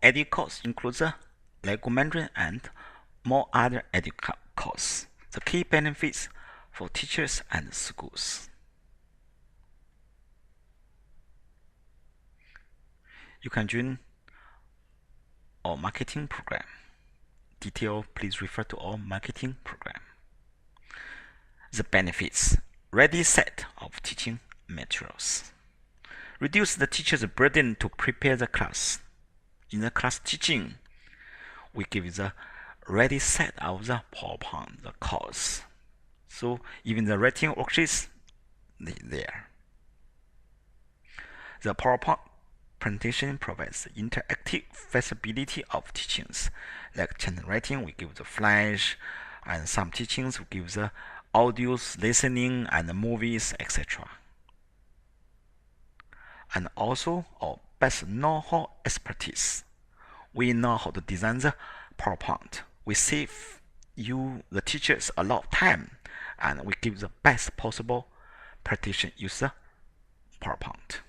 Edeo course includes Lego Mandarin and more other Edeo courses. The key benefits for teachers and schools. You can join our marketing program. Detail, please refer to our marketing program. The benefits: ready set of teaching materials. Reduce the teacher's burden to prepare the class. In the class teaching, we give the ready set of the PowerPoint, the course. So even the writing worksheets, there. The PowerPoint presentation provides interactive flexibility of teachings. Like channel writing, we give the flash, and some teachings we give the audios, listening, and movies, etc. And also our best know-how expertise. We know how to design the PowerPoint. We save you, the teachers, a lot of time, and we give the best possible presentation user PowerPoint.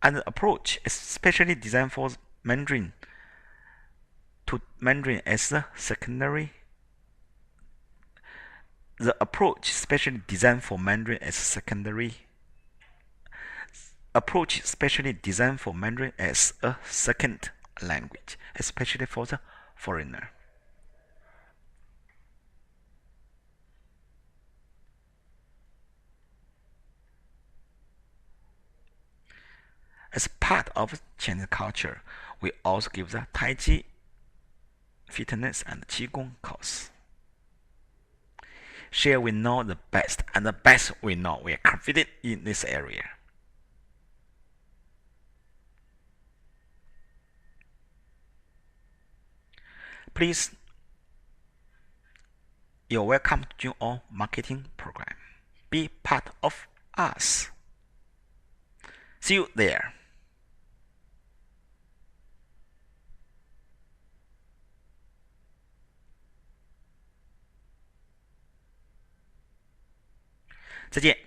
And the approach is specially designed for Mandarin to Mandarin as a secondary. The approach specially designed for Mandarin as secondary. Approach specially designed for Mandarin as a second language, especially for the foreigner. As part of Chinese culture, we also give the Tai Chi, fitness, and Qigong course. Share we know the best, and the best we know. We are confident in this area. Please, you're welcome to join our marketing program. Be part of us. See you there.再见。